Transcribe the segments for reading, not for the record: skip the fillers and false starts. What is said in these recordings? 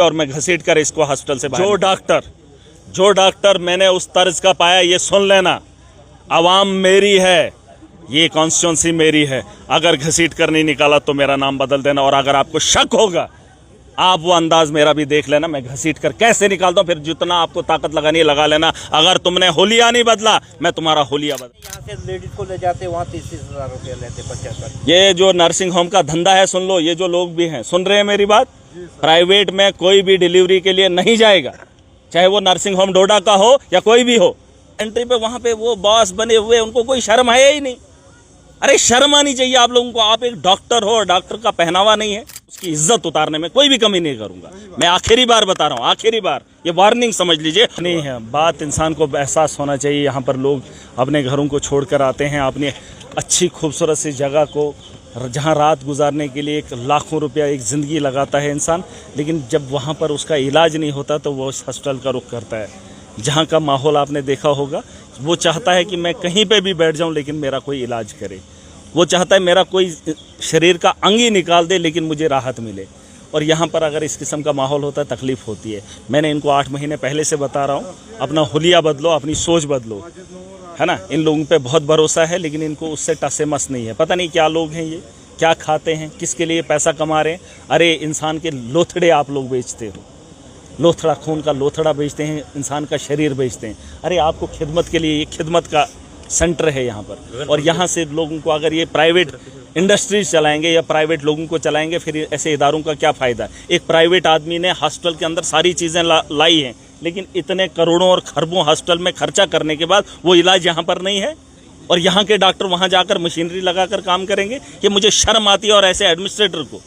और मैं घसीट कर इसको हॉस्पिटल से जो डॉक्टर मैंने उस तर्ज का पाया, ये सुन लेना, आवाम मेरी है, ये कॉन्स्टिट्यूंसी मेरी है। अगर घसीट कर नहीं निकाला तो मेरा नाम बदल देना, और अगर आपको शक होगा आप वो अंदाज मेरा भी देख लेना, मैं घसीट कर कैसे निकालता हूँ। फिर जितना आपको ताकत लगानी है लगा लेना। अगर तुमने होलिया नहीं बदला, मैं तुम्हारा होलिया बदला। यहाँ से लेडीज को ले जाते, वहाँ 30,000 रुपये लेते, 50। ये जो नर्सिंग होम का धंधा है, सुन लो, ये जो लोग भी हैं, सुन रहे हैं मेरी बात, प्राइवेट में कोई भी डिलीवरी के लिए नहीं जाएगा, चाहे वो नर्सिंग होम डोडा का हो या कोई भी हो। एंट्री पे वहाँ पे वो बॉस बने हुए, उनको कोई शर्म है ही नहीं। अरे शर्म आनी चाहिए आप लोगों को। आप एक डॉक्टर हो और डॉक्टर का पहनावा नहीं है, उसकी इज्जत उतारने में कोई भी कमी नहीं करूंगा। मैं आखिरी बार बता रहा हूँ, आखिरी बार, ये वार्निंग समझ लीजिए। नहीं है बात, इंसान को एहसास होना चाहिए। यहाँ पर लोग अपने घरों को छोड़कर आते हैं, अपनी अच्छी खूबसूरत सी जगह को, जहाँ रात गुजारने के लिए 1,00,000 रुपया एक ज़िंदगी लगाता है इंसान, लेकिन जब वहाँ पर उसका इलाज नहीं होता तो वो उस हॉस्पिटल का रुख करता है। जहाँ का माहौल आपने देखा होगा, वो चाहता है कि मैं कहीं पे भी बैठ जाऊं लेकिन मेरा कोई इलाज करे। वो चाहता है मेरा कोई शरीर का अंग ही निकाल दे लेकिन मुझे राहत मिले। और यहाँ पर अगर इस किस्म का माहौल होता है, तकलीफ़ होती है। मैंने इनको 8 महीने पहले से बता रहा हूँ, अपना हुलिया बदलो, अपनी सोच बदलो, है ना। इन लोगों पे बहुत भरोसा है लेकिन इनको उससे टसे मस नहीं है। पता नहीं क्या लोग हैं ये, क्या खाते हैं, किसके लिए पैसा कमा रहे हैं। अरे इंसान के लोथड़े आप लोग बेचते हो, लोथड़ा, खून का लोथड़ा बेचते हैं, इंसान का शरीर बेचते हैं। अरे आपको खिदमत के लिए, ये खिदमत का सेंटर है यहाँ पर। और यहाँ से लोगों को अगर ये प्राइवेट इंडस्ट्रीज चलाएंगे या प्राइवेट लोगों को चलाएंगे, फिर ऐसे इदारों का क्या फ़ायदा। एक प्राइवेट आदमी ने हॉस्पिटल के अंदर सारी चीज़ें लाई हैं, लेकिन इतने करोड़ों और खरबों हॉस्पिटल में खर्चा करने के बाद वो इलाज यहाँ पर नहीं है। और यहाँ के डॉक्टर वहाँ जाकर मशीनरी लगाकर काम करेंगे। ये मुझे शर्म आती है। और ऐसे एडमिनिस्ट्रेटर को,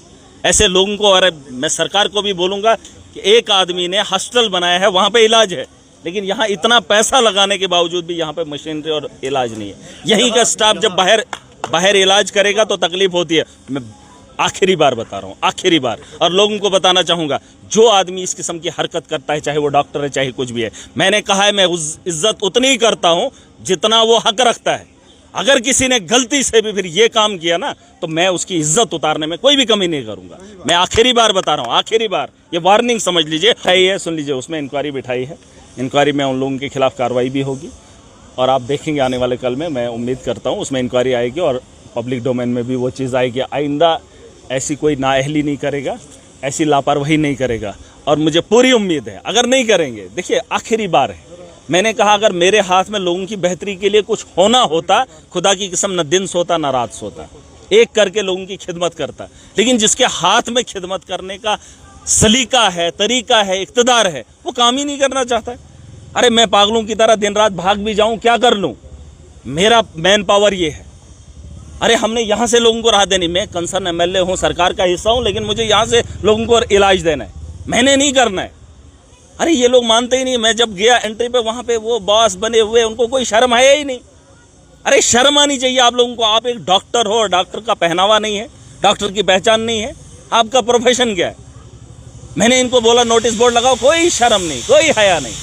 ऐसे लोगों को, और मैं सरकार को भी बोलूँगा कि एक आदमी ने हॉस्पिटल बनाया है, वहाँ पे इलाज है, लेकिन यहाँ इतना पैसा लगाने के बावजूद भी यहाँ पे मशीनरी और इलाज नहीं है। यहीं का स्टाफ जब बाहर इलाज करेगा तो तकलीफ होती है। मैं आखिरी बार बता रहा हूँ, आखिरी बार, और लोगों को बताना चाहूँगा, जो आदमी इस किस्म की हरकत करता है, चाहे वो डॉक्टर है चाहे कुछ भी है, मैंने कहा है मैं इज्जत उतनी ही करता हूँ जितना वो हक रखता है। अगर किसी ने गलती से भी फिर ये काम किया ना, तो मैं उसकी इज्जत उतारने में कोई भी कमी नहीं करूंगा। मैं आखिरी बार बता रहा हूँ, आखिरी बार, ये वार्निंग समझ लीजिए। बिठाई है, सुन लीजिए, उसमें इंक्वायरी बिठाई है। इंक्वायरी में उन लोगों के खिलाफ कार्रवाई भी होगी और आप देखेंगे आने वाले कल में। मैं उम्मीद करता हूँ उसमें इंक्वायरी आएगी और पब्लिक डोमेन में भी वो चीज़ आएगी। आइंदा ऐसी कोई नाअहली नहीं करेगा, ऐसी लापरवाही नहीं करेगा। और मुझे पूरी उम्मीद है अगर नहीं करेंगे, देखिए आखिरी बार है, मैंने कहा अगर मेरे हाथ में लोगों की बेहतरी के लिए कुछ होना होता, खुदा की कसम न दिन सोता न रात सोता, एक करके लोगों की खिदमत करता। लेकिन जिसके हाथ में खिदमत करने का सलीका है, तरीका है, इक़्तिदार है, वो काम ही नहीं करना चाहता है। अरे मैं पागलों की तरह दिन रात भाग भी जाऊं, क्या कर लूं, मेरा मैन पावर ये है। अरे हमने यहाँ से लोगों को राहत देनी, मैं कंसर्न एमएलए हूँ, सरकार का हिस्सा हूँ, लेकिन मुझे यहाँ से लोगों को इलाज देना है, मैंने नहीं करना है। अरे ये लोग मानते ही नहीं। मैं जब गया एंट्री पे, वहाँ पे वो बॉस बने हुए, उनको कोई शर्म है ही नहीं। अरे शर्म आनी चाहिए आप लोगों को। आप एक डॉक्टर हो और डॉक्टर का पहनावा नहीं है, डॉक्टर की पहचान नहीं है, आपका प्रोफेशन क्या है। मैंने इनको बोला नोटिस बोर्ड लगाओ, कोई शर्म नहीं, कोई हया नहीं।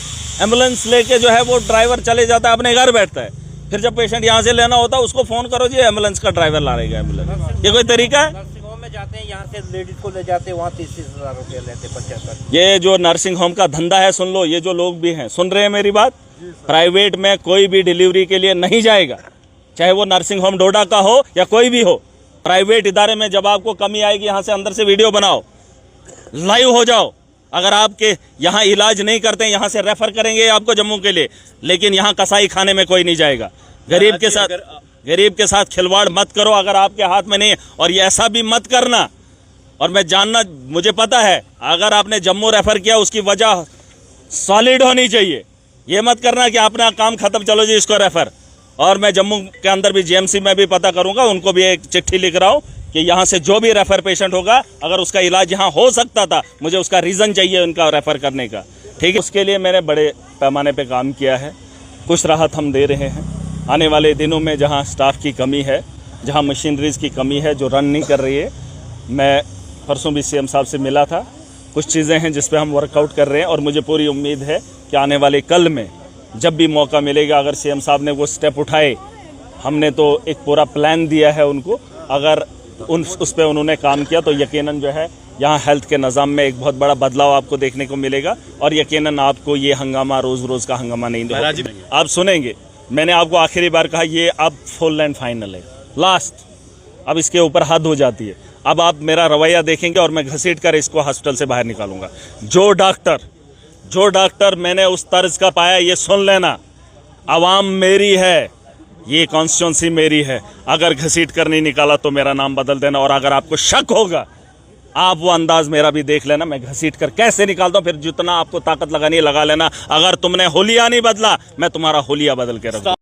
एम्बुलेंस लेके जो है वो ड्राइवर चले जाता है, अपने घर बैठता है। फिर जब पेशेंट यहाँ से लेना होता है उसको फ़ोन करो जी, एम्बुलेंस का ड्राइवर ला रहेगा एम्बुलेंस। ये कोई तरीका है? नर्सिंग होम में जाते हैं, यहाँ से लेडीज को ले जाते, वहाँ 30,000 रुपये लेते, 50। ये जो नर्सिंग होम का धंधा है, सुन लो, ये जो लोग भी हैं, सुन रहे हैं मेरी बात, प्राइवेट में कोई भी डिलीवरी के लिए नहीं जाएगा, चाहे वो नर्सिंग होम डोडा का हो या कोई भी हो। प्राइवेट इदारे में जब आपको कमी आएगी, यहाँ से अंदर से वीडियो बनाओ, लाइव हो जाओ। अगर आपके यहाँ इलाज नहीं करते, यहाँ से रेफर करेंगे आपको जम्मू के लिए, लेकिन यहाँ कसाई खाने में कोई नहीं जाएगा। गरीब के साथ खिलवाड़ मत करो अगर आपके हाथ में नहीं है। और ये ऐसा भी मत करना, और मैं जानना, मुझे पता है अगर आपने जम्मू रेफर किया उसकी वजह सॉलिड होनी चाहिए। ये मत करना कि अपना काम खत्म, चलो जी इसको रेफर। और मैं जम्मू के अंदर भी जीएमसी में भी पता करूंगा, उनको भी एक चिट्ठी लिख रहा हूँ कि यहाँ से जो भी रेफर पेशेंट होगा, अगर उसका इलाज यहाँ हो सकता था, मुझे उसका रीज़न चाहिए उनका रेफर करने का, ठीक है। उसके लिए मैंने बड़े पैमाने पे काम किया है, कुछ राहत हम दे रहे हैं। आने वाले दिनों में जहाँ स्टाफ की कमी है, जहाँ मशीनरीज़ की कमी है जो रन नहीं कर रही है, मैं परसों भी सीएम साहब से मिला था, कुछ चीज़ें हैं जिस पे हम वर्कआउट कर रहे हैं। और मुझे पूरी उम्मीद है कि आने वाले कल में जब भी मौका मिलेगा, अगर सीएम साहब ने वो स्टेप उठाए, हमने तो एक पूरा प्लान दिया है उनको, अगर उस पर उन्होंने काम किया तो यकीनन जो है यहाँ हेल्थ के निज़ाम में एक बहुत बड़ा बदलाव आपको देखने को मिलेगा और यकीनन आपको ये हंगामा रोज़ रोज़ का हंगामा नहीं होगा। आप सुनेंगे, मैंने आपको आखिरी बार कहा ये अब फुल एंड फाइनल है, लास्ट, अब इसके ऊपर हद हो जाती है। अब आप मेरा रवैया देखेंगे और मैं घसीट कर इसको हॉस्पिटल से बाहर निकालूंगा। जो डॉक्टर मैंने उस तर्ज का पाया, ये सुन लेना, आवाम मेरी है, ये कॉन्स्टिट्यूंसी मेरी है। अगर घसीट कर नहीं निकाला तो मेरा नाम बदल देना, और अगर आपको शक होगा आप वो अंदाज मेरा भी देख लेना, मैं घसीट कर कैसे निकालता हूं। फिर जितना आपको ताकत लगानी है लगा लेना। अगर तुमने होलिया नहीं बदला, मैं तुम्हारा होलिया बदल के रखूंगा।